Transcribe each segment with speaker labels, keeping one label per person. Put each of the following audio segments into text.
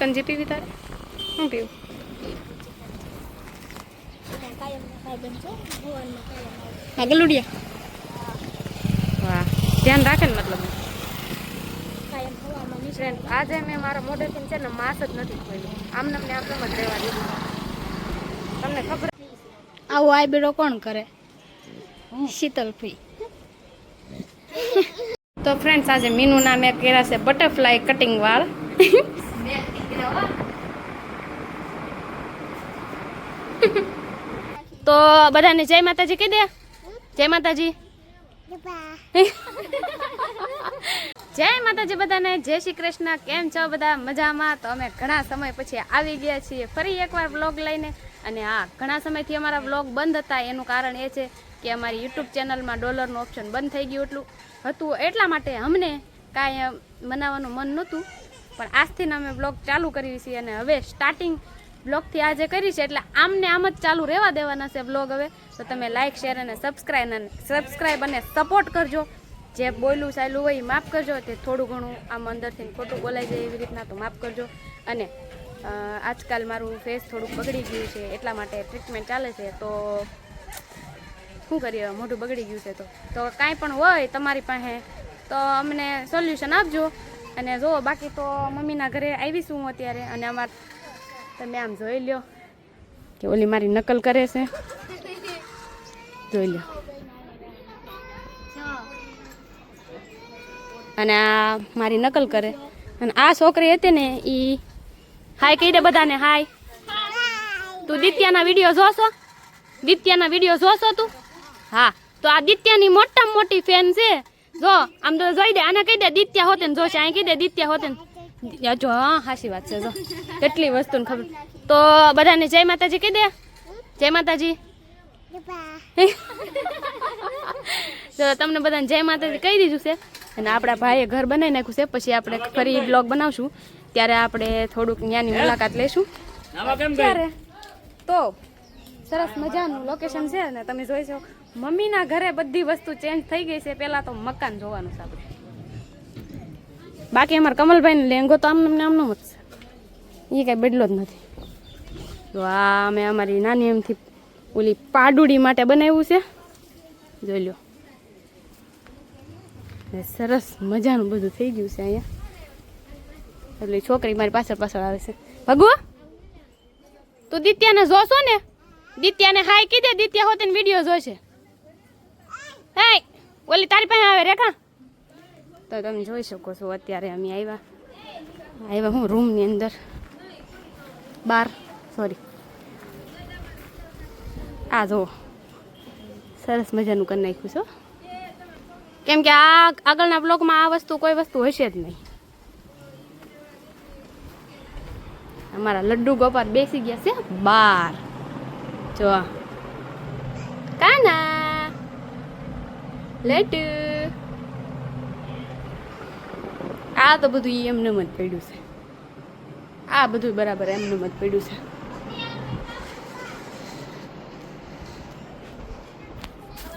Speaker 1: Shikanji PV તારે? શું પીવું? હા ગલુડિયા. વાહ, ધ્યાન રાખે ને મતલબ. ફ્રેન્ડ, આજે મેં મારા મોઢેથી છે ને માસ જ નથી ખોલ્યું. આમને જ રહેવા દીધું. તમને ખબર આવો આઈબ્રો કોણ કરે? શીતલભાઈ. તો ફ્રેન્ડ્સ, આજે મીનુના મેં કર્યા છે બટરફ્લાય કટિંગ વાળ. તો બધાને જય માતાજી કહી દે. જય માતાજી. જય માતાજી બધાને. જય શ્રી કૃષ્ણ. કેમ છો બધા? મજામાં? તો અમે ઘણા સમય પછી આવી ગયા છીએ ફરી એકવાર વ્લોગ લઈને. અને હા, ઘણા સમયથી અમારા વ્લોગ બંધ હતા. એનું કારણ એ છે કે અમારી યુટ્યુબ ચેનલમાં ડોલરનું ઓપ્શન બંધ થઈ ગયું હતું. એટલા માટે અમને કાંઈ બનાવવાનું મન નહોતું. પણ આજથી અમે વ્લોગ ચાલુ કરીએ છીએ. અને હવે સ્ટાર્ટિંગ વ્લોગથી આજે કરી છે એટલે આમને આમ જ ચાલુ રહેવા દેવાના છે વ્લોગ હવે. તો તમે લાઇક, શેર અને સબસ્ક્રાઈબ અને સપોર્ટ કરજો. જે બોલું ચાલ્યું હોય એ માફ કરજો. તે થોડું ઘણું આમ અંદરથી ખોટું બોલાઈ જાય એવી રીતના તો માફ કરજો. અને આજકાલ મારું ફેસ થોડુંક બગડી ગયું છે એટલા માટે ટ્રીટમેન્ટ ચાલે છે. તો શું કરીએ, મોઢું બગડી ગયું છે તો કાંઈ પણ હોય તમારી પાસે તો અમને સોલ્યુશન આપજો. અને જો બાકી તો મમ્મીના ઘરે આવીશું હું અત્યારે. અને તમે આમ જોઈ લ્યો કે ઓલી મારી નકલ કરે છે. જોઈ લ્યો. અને આ મારી નકલ કરે. અને આ છોકરી હતી ને એ હાય કહી દે બધાને. હાય. તું દિત્યાના વિડીયો જોશો? દિત્યાના વિડીયો જોશો તું? હા, તો આ દિત્યાની મોટામાં મોટી ફેન છે. જો આમ તો જોઈ દે. આને કહી દે દિત્યા હોતે ને જોશે. અહીં કહી દે દિત્યા હોતે ને જો. હા, હાચી વાત છે. જો કેટલી વસ્તુને ખબર. તો બધાને જય માતાજી કહી દે. જય માતાજી. જો તમને બધાને જય માતાજી કહી દીધું છે. અને આપણા ભાઈએ ઘર બનાવી નાખ્યું છે. પછી આપણે ફરી બ્લોગ બનાવશું ત્યારે આપણે થોડુંક ત્યાંની મુલાકાત લઈશું. ત્યારે તો સરસ મજાનું લોકેશન છે. ને તમે જોઈ છો મમ્મીના ઘરે બધી વસ્તુ ચેન્જ થઈ ગઈ છે. પહેલાં તો મકાન જોવાનું છે આપણે. બાકી અમારા કમલભાઈને લેંગો તો આમનો જ છે. એ કાંઈ બદલો જ નથી. તો આ અમે અમારી નાની એમથી ઓલી પાડુડી માટે બનાવ્યું છે. જોઈ લો. સરસ મજાનું બધું થઈ ગયું છે અહીંયા. એટલે છોકરી મારી પાછળ આવે છે. ભગુ, તું દિત્યાને જોશો ને? દિત્યાને હાય કીધે. દિત્યા હોતે વિડીયો જોશે. હાય ઓલી તારી પાસે આવે રેખા. તો તમે જોઈ શકો છો અત્યારે અમે આવ્યા હું રૂમની અંદર બહાર. સોરી, આ જો સરસ મજાનું કરી નાખ્યું છે. કેમ કે આ આગળના બ્લોગમાં આ કોઈ વસ્તુ હશે જ નહીં. અમારા લડ્ડુ ગોપાલ બેસી ગયા છે બહાર. જો કાના લડ્ડુ. આ તો બધું એમને જ પડ્યું છે. આ બધું બરાબર એમને જ પડ્યું છે.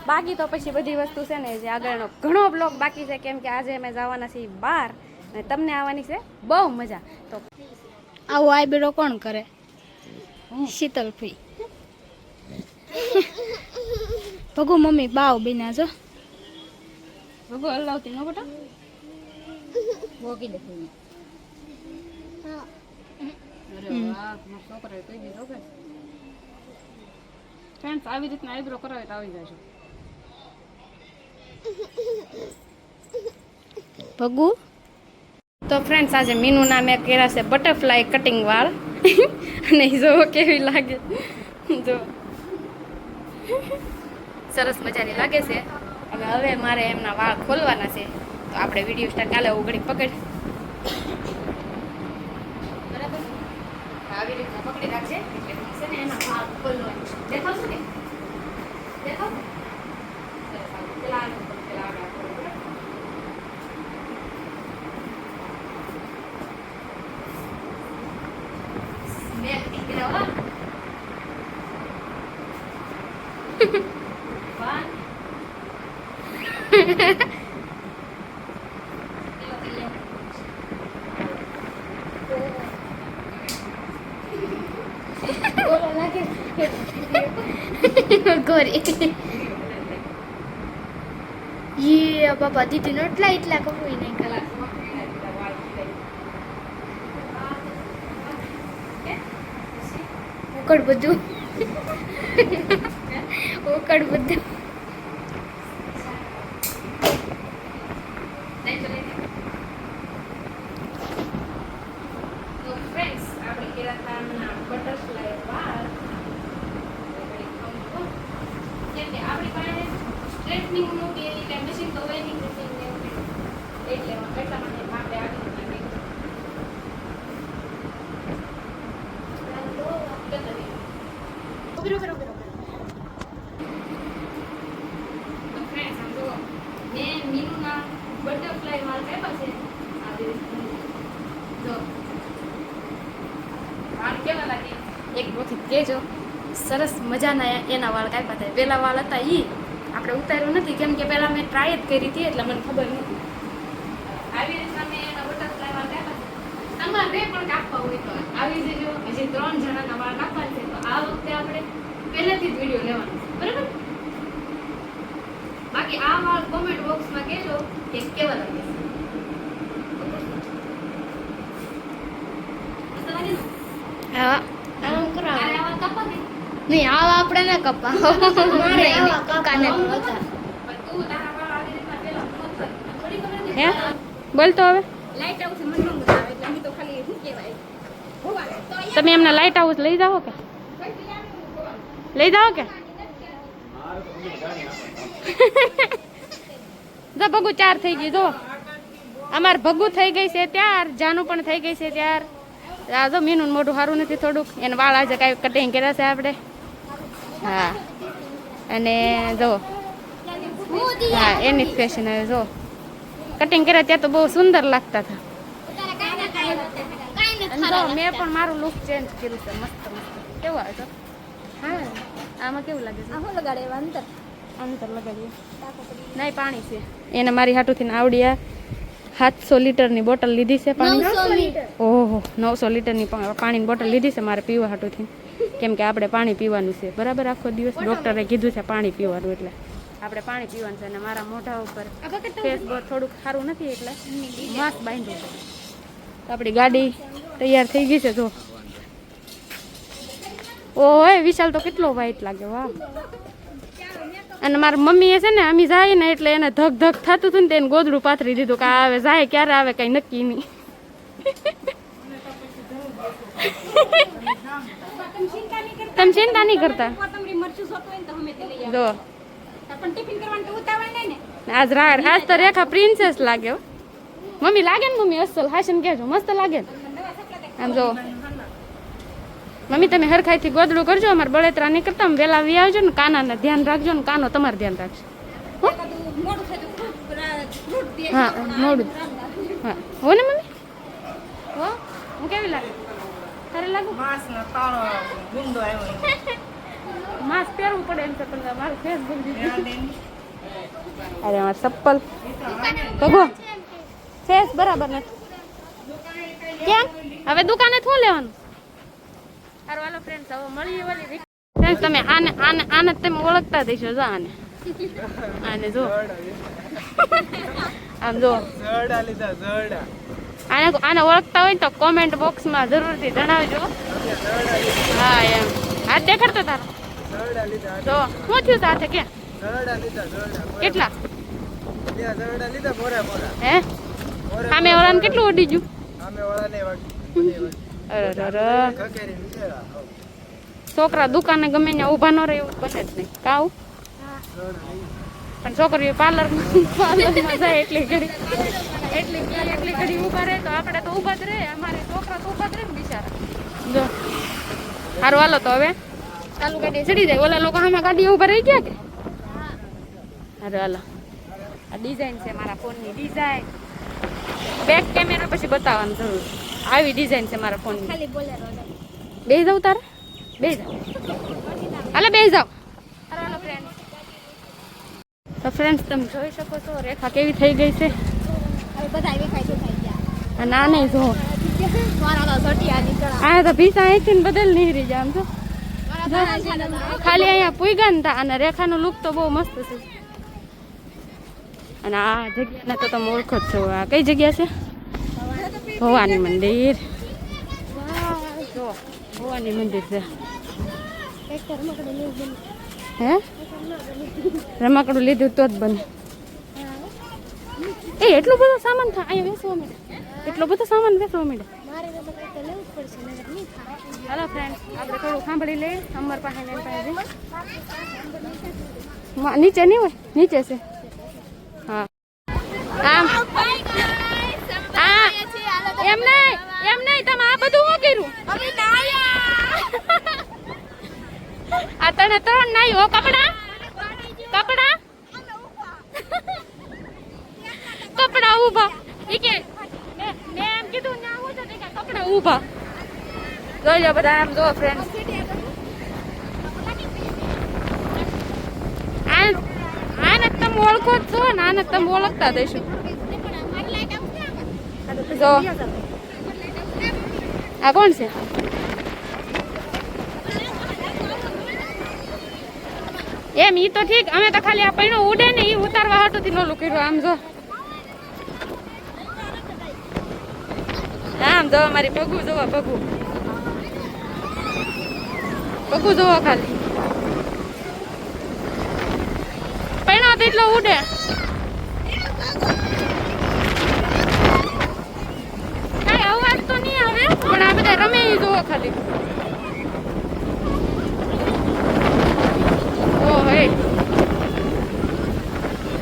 Speaker 1: બાકી તો પછી બધી વસ્તુ છે ને જે આગળનો ઘણો બ્લોગ બાકી છે. કેમ કે આજે અમે જવાના છીએ બહાર અને તમને આવવાની છે બહુ મજા. તો આવો આઈબ્રો કોણ કરે? શીતલભાઈ. ભગુ મમ્મી બાવ બીના જો. ભગુ હલાવતી ન બેટા. ભોગી દે. અરે વાહ, છોકરા કઈ દીધો કે ફ્રેન્ડ્સ આવી રીતના આઈબ્રો કરાવે તો આવી જાય છે. ભગુ. તો ફ્રેન્ડ્સ, આજે મીનુના મેં કર્યા છે બટરફ્લાય કટિંગ વાળ. અને જો કેવી લાગે. જો સરસ મજાની લાગે છે. અને હવે મારે એમના વાળ ખોલવાના છે. તો આપણે વિડીયો સ્ટાર્ટ કાલે ઉઘડી પકડ. બરાબર, આવી રીતના પકડી રાખજે. એટલે છે ને એના વાળ ખોલવાના. દેખાડશું ને? દેખાવ. પેલા
Speaker 2: ગોરો લાગે ગોરી યે બાપા દીદી નો એટલા કપોઈ નહીં કલા ઓકડ બધું બટરફ્લાય વાળ કાપ્યા છે આવી જો વાળ કેવા લાગે એક વખત કેજો સરસ મજાના એના વાળ કાપ્યા હતા પેલા વાળ હતા ઈ આપણે ઉતાર્યું નથી કેમ કે પેલા મેં ટ્રાય જ કરી હતી એટલે મને ખબર નથી આવી રીતના મેં એના બટરફ્લાય વાળ કાપ્યા અમારે પણ કાપવા હોય તો આવી રીતે હજી 3 જણાના વાળ કાપવા છે તો આ વખતે આપણે પહેલેથી જ વિડીયો લેવાનો છે બરાબર બાકી આ વાળ કોમેન્ટ બોક્સમાં કહેજો કે કેવા લાગે છે હા આમ કરો અરે આવા કપા દે નહીં આવા આપણે ના કપા મારે આવા કાકાને પણ તું તારા વાળ આવી રીતના પેલા થોડી ખબર નથી હે બોલ તો હવે લાઈટ હાઉસ મને ન મજા આવે એટલે અમે તો ખાલી શું કહેવાય તમે એમના લાઈટ હાઉસ લઈ જાઓ કે લઈ જાઓ કે જો ભગુ 4 થઈ ગઈ જો અમાર ભગુ થઈ ગઈ છે ત્યાર જાનું પણ થઈ ગઈ છે ત્યાર આ જો મીનું મોઢું સારું નથી થોડુંક એને વાળ આજે કાંઈ કટિંગ કર્યા છે આપણે હા અને જો હા એની જ ફેશન હવે જો કટિંગ કર્યા ત્યાં તો બહુ સુંદર લાગતા હતા જો મેં પણ મારું લુક ચેન્જ કર્યું છે મસ્ત મસ્ત કેવું આવે છે હા આમાં કેવું લાગે છે આમાં લગાડે અંતર લગાડીએ નહીં પાણી છે એને મારી હાટુથી આવડ્યા 700 લીટરની બોટલ લીધી છે પાણી ઓહો 900 લીટરની પાણીની બોટલ લીધી છે મારે પીવા હાટુથી કેમ કે આપણે પાણી પીવાનું છે બરાબર આખો દિવસ ડૉક્ટરે કીધું છે પાણી પીવાનું એટલે આપણે પાણી પીવાનું છે અને મારા મોઢા ઉપર ફેસ બહુ થોડુંક સારું નથી એટલે માસ્ક બાંધ્યું છે આપણી ગાડી તૈયાર થઈ ગઈ છે જો ઓય વિશાલ તો કેટલો વ્હાઈટ લાગે વાહ અને મારી મમ્મીએ છે ને અમે જાય ને એટલે એને ધક ધક થતું હતું ને તેને ગોદડું પાથરી દીધું કે આવે જાય ક્યારે આવે કઈ નક્કી નહીં તમે ચિંતા નહીં કરતા જો આજ તો રેખા પ્રિન્સેસ લાગે મમ્મી લાગે ને મમ્મી અસલ હાશન કહેજો મસ્ત લાગે ને આમ જો મમ્મી તમે હરખાઈથી ગોદડું કરજો અમારે બળેતરા નહીં કરતા વહેલા વી આવજો ને કાનાને ધ્યાન રાખજો ને કાનો તમારે ધ્યાન રાખજો હા મોડું હા હો ને મમ્મી હો હું કેવી લાગે તારે લાગુ માસ્ક પહેરવું પડે એમ છે પણ મારું ફેસ ભૂલી અરે અમારે ચપ્પલ પગો ફેસ બરાબર નથી કેમ હવે દુકાને શું લેવાનું હારું હાલો ફ્રેન્ડ્સ હવે મળીએ ઓલી ફ્રેન્ડ્સ તમે આને આને આને તમે ઓળખતા થઈશો જો આને આને જો આમ જો આને ઓળખતા હોય તો કોમેન્ટ બોક્સમાં જરૂરથી જણાવજો હા એમ હાથ દેખાડતો તારો જો શું થયું સાથે કે કેટલા હે સામે વાળાને કેટલું ઉડી ગયું છોકરા દુકાને ગમે ત્યાં ઊભા ન રહે એવું બને જ નહીં કાવ પણ છોકરીઓ પાર્લરમાં જાય એટલી ઘડી ઊભા રહે તો આપણે તો ઊભા જ રહે અમારે છોકરા તો ઊભા જ રહે ને બિચારા જો સારું હાલો તો હવે ચાલુ ગાડી ચડી જાય ઓલા લોકો આમાં ગાડી ઊભા રહી ગયા કે સારું હાલો આ ડિઝાઇન છે મારા ફોનની ડિઝાઇન બેક કેમેરા પછી બતાવવાનું જરૂર આવી ડિઝાઇન છે મારા ફોનની ખાલી બોલેરો બે જાવ તારે બે જાવ હાલે બે જાવ હાલો ફ્રેન્ડ તો ફ્રેન્ડ્સ તમે જોઈ શકો છો રેખા કેવી થઈ ગઈ છે ના નહીં જો આ તો ભીસા અહીંથી બદલ નીકળી જાય આમ તો ખાલી અહીંયા પૂગ્યા ને તા અને રેખાનો લુક તો બહુ મસ્ત છે. અને આ જગ્યાને તો તમે ઓળખો જ છો. આ કઈ જગ્યા છે? ભવાની મંદિર. જો ભવાની મંદિર છે. હે રમકડું લીધું તો જ બને. એ એટલો બધો સામાન થાય અહીંયા વેચવા માંડે. એટલો બધો સામાન વેચવા માંડે. હાલો ફ્રેન્ડ, આપણે થોડું સાંભળી લઈએ. અમર પાસે ને પાસે નીચે નહીં હોય, નીચે છે. હા આમ એમ નહીં તમે આ બધું શું કર્યું? આ તને ત્રણ નાઈ હો કપડા કપડા ઊભા. ઈ કે મેં એમ કીધું ના હું તો કે કપડા ઊભા. જોઈ લો બધા આમ જો ફ્રેન્ડ. આને તમે ઓળખો જ છો ને, આને તમે ઓળખતા દઈશું. જો આ કોણ છે? એમ ઈ તો ઠીક, અમે તો ખાલી આ પૈણો ઉડે ને ઈ ઉતારવા હાટુથી નોલું કર્યું. આમ જો આમ જો અમારી પગું જોવો, પગું જોવો ખાલી. પૈણો તો એટલો ઉડે. કઈ અવાજ તો નહીં આવે પણ આ બધા રમે ઈ જોવો ખાલી.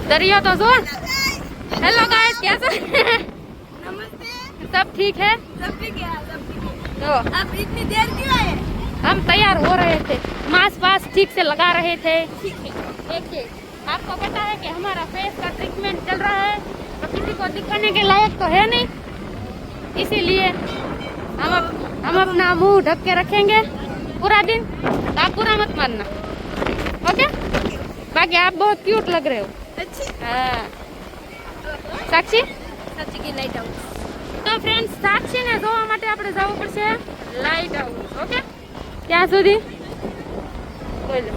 Speaker 2: दरिया तो जोर. हेलो गाइस, कैसे? नमस्ते. सब ठीक है? सब ठीक है. तो आप इतनी देर क्यों आए? हम तैयार हो रहे थे, मास्क वास्क ठीक से लगा रहे थे. देखिए, आपको पता है कि हमारा फेस का ट्रीटमेंट चल रहा है तो किसी को दिखाने के लायक तो है नहीं, इसीलिए हम अपना मुंह ढक के रखेंगे पूरा दिन. आप पूरा मत मानना, ओके? बाकी आप बहुत क्यूट लग रहे हो. हाँ. સાક્ષી की लाइट हाउस. તો ફ્રેન્ડ્સ, સાક્ષીને જોવા માટે આપણે જવું પડશે લાઇટ હાઉસ. ઓકે, ત્યાં સુધી બોલો.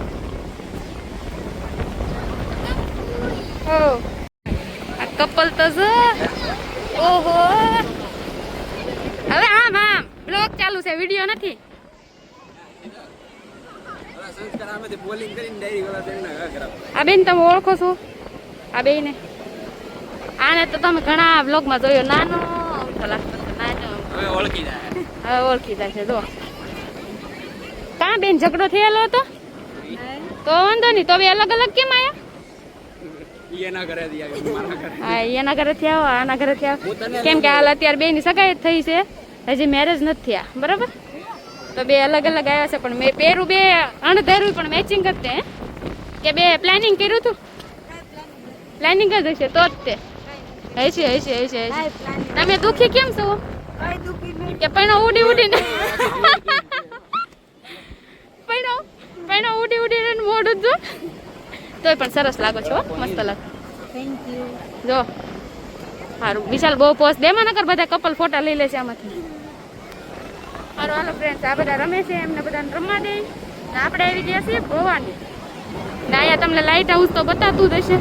Speaker 2: ઓ આ કપલ તો જો. ઓહો, હવે આમ બ્લોગ ચાલુ છે, વિડિયો નથી. આ બેન તમે ઓળખો છો? આ બેને આને તો તમે ઘણા વ્લોગમાં જોયો. નાનો હવે ઓળખી જાય. જો કાં બેન ઝઘડો થયેલો હતો તો વાંધો નહીં, તો હવે અલગ અલગ કેમ આયા? હા, એના ઘરેથી આવો, આના ઘરેથી આવો. કેમ કે હાલ અત્યારે બેની સગાઈ થઈ છે, હજી મેરેજ નથી થયા, બરાબર? તો બે અલગ અલગ આવ્યા છે. પણ મેં પહેરું બે અણધેરું પણ મેચિંગ જ તે કે બે પ્લાનિંગ કર્યું હતું. પ્લાનિંગ જ હશે તો જ તે હશે. તમે દુખી કેમ છો? કે પૈણો ઉડી ઉડીને પૈણો ઉડી ઉડીને મોઢું જો. તોય પણ સરસ લાગો છો, મસ્ત લાગો. Thank you. જો સારું. વિશાલ બહુ પોસ્ટ દેમાં નકર બધા કપલ ફોટા લઈ લે છે આમાંથી. મારો હાલો ફ્રેન્ડ્સ, આ બધા રમે છે, એમને બધાને રમવા દે. આપણે આવી ગયા છીએ ભવાની ને. અહીંયા તમને લાઇટ હાઉસ તો બતાવતું જ હશે.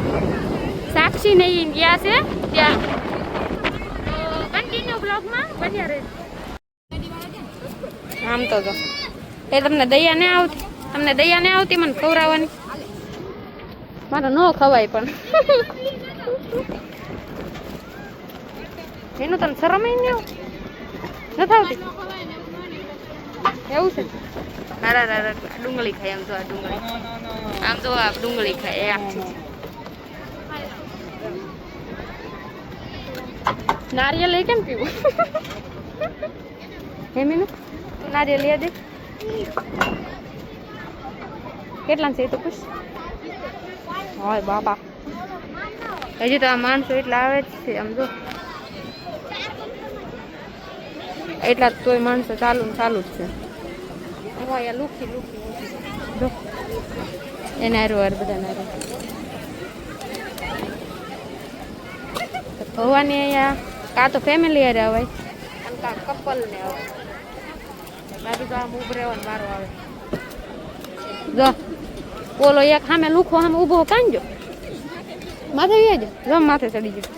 Speaker 2: સાક્ષી ને ઈ ગયા છે ત્યાં. તો કન્ટિન્યુ બ્લોગમાં બન્યા રહે. આમ તો જો એ તમને દયા ને આવતી મને ખવડાવવાની. મારે ન ખવાય પણ એનું તને શરમ નહીં આવતી? એવું છે? ડુંગળી ખાય. આમ જો આ ડુંગળી, આમ જો આ ડુંગળી ખાય એ આખી. નારિયેલ લઈ કેમ પીવું? હે મીનુ, તું નારિયેલ લઈ દે. કેટલા છે એ તો પૂછ. હોય બાપા, હજી તો આ માણસો એટલા આવે જ છે. આમ જો એટલા તોય માણસો ચાલુ જ છે. લુખી જો એને હારો બધા નારો ભવાની. અહીંયા કાં તો ફેમિલી હારે અવાય અને કાં કપલ ને અવાય. બાકી તો આમ ઉભ રહેવાનો વારો આવે. જો ઓલો એક સામે લુખો સામે ઊભો કાંજો માથે વ્યાજ જો માથે ચડી ગયો.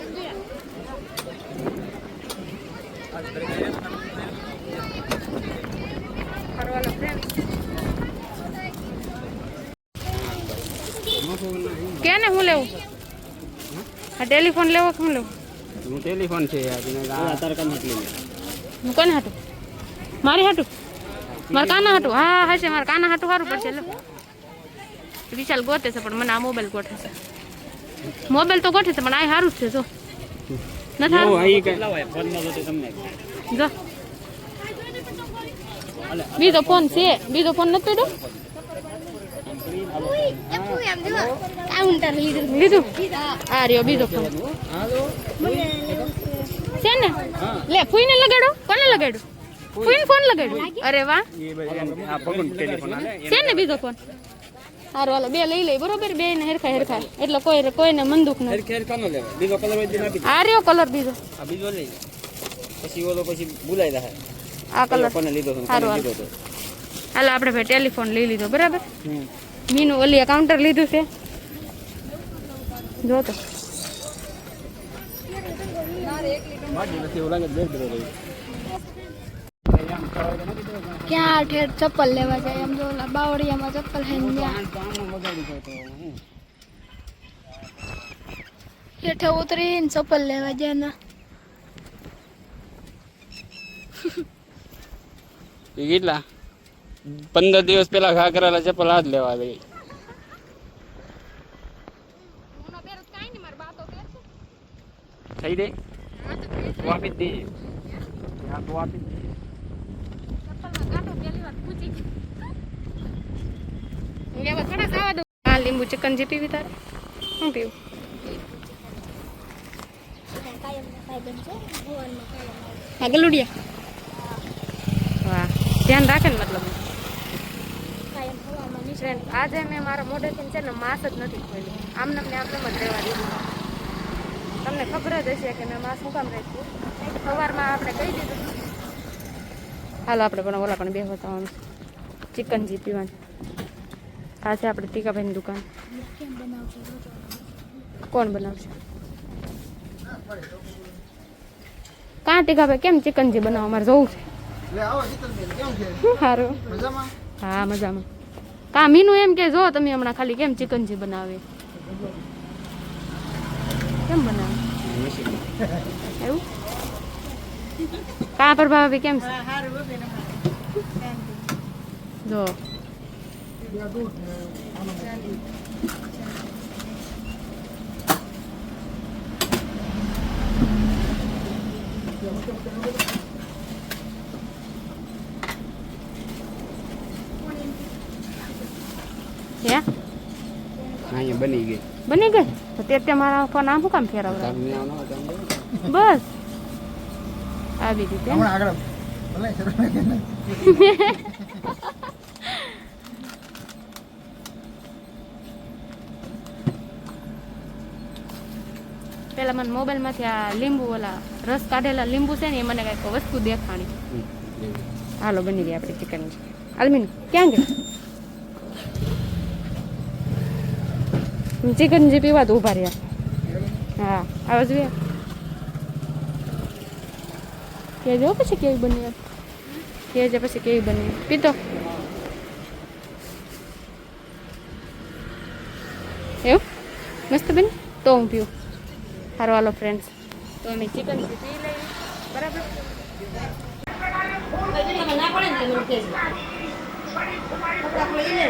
Speaker 2: કેને હું લેવું આ ટેલિફોન લેવો કે હું લેવું?
Speaker 3: હું ટેલિફોન છે તાર કામ હતું
Speaker 2: હું કોને હાટું? મારી હાટું? મારા કાના હાટું? હા હા છે મારા કાના હાટું સારું પડશે. લો વિશાલ ગોતે છે પણ મને આ મોબાઈલ ગોઠે છે. મોબાઈલ તો ગોઠે છે પણ આ સારું જ છે. જો નથી જો બીજો ફોન છે. બીજો ફોન નથી પડ્યો લીધું. આ રહ્યો બીજો ફોન છે ને. લે ફૂઈને લગાડો. કોને લગાડ્યો? ફૂઈને ફોન લગાડ્યો. અરે વાહ છે ને બીજો ફોન. સારું હાલો બે લઈ લઈ બરોબર. બે ને હેરખા હેરખા એટલે કોઈને મન દુખ નથી. આ રહ્યો કલર બીજો.
Speaker 3: પછી ઓલો પછી ભૂલાઈ જાય.
Speaker 2: આ કલર
Speaker 3: કોને લીધો
Speaker 2: સારું હાલો હાલો આપણે ભાઈ ટેલિફોન લઈ લીધો બરાબર. મીનું ઓલી કાઉન્ટર લીધું છે જો તો.
Speaker 1: ક્યાં ઠેર ચપ્પલ લેવા જાય એમ જો ઓલા બાવળિયામાં ચપ્પલ હે હેઠે ઉતરીને ચપ્પલ લેવા જાય ને
Speaker 3: કેટલા 15 દિવસ પેલા ઘા કરેલા ચપ્પલ હાથ લેવા ગઈ. થઈ દે વાપી દે. હા તો વાપી દે.
Speaker 2: લીંબુ ચિકન જે પીવી તારે શું પીવું? હા ગલુડિયા. વાહ ધ્યાન રાખે ને મતલબ. આજે મેં મારા મોઢેથી છે ને માસ જ નથી ખોલ્યું. આમને જ રહેવા દીધું. તમને ખબર જ હશે કે મેં માસ શું કામ રાખ્યું. સવારમાં આપણે કહી દીધું. હાલો આપણે પણ ઓલા પણ બે હોતા ચિકન જી પીવાનું. આ છે આપણે ટીકાભાઈની દુકાન. કોણ બનાવશે? કાં ટીકાભાઈ કેમ ચિકનજી બનાવો? મારે જોવું છે. સારું હા મજામાં. કા મીનું એમ કે જો તમે હમણાં ખાલી કેમ ચિકનજી બનાવે કેમ બનાવે એવું? કા પ્રભાવી કેમ છે? જો
Speaker 3: બની ગઈ.
Speaker 2: બની ગઈ તો તે મારા ફોન આમ શું કામ ફેરવવા? બસ આવી રીતે પેલા મને મોબાઈલમાંથી આ લીંબુ ઓલા રસ કાઢેલા લીંબુ છે ને એ મને કઈક વસ્તુ દેખાણી. હાલો બની ગઈ આપણે ચિકન. આલમીન ક્યાં ગયા? ચિકન જે પીવા તો ઉભા રહ્યા. હા આવો જોઈએ કે જો પછી કેવી બની કે જે પછી કેવી બની પીતો એવું મસ્ત બની તો હું પીવું. સારું હાલો ફ્રેન્ડ્સ તો અમે ચિકન પી લઈએ બરાબર. ના પડે ને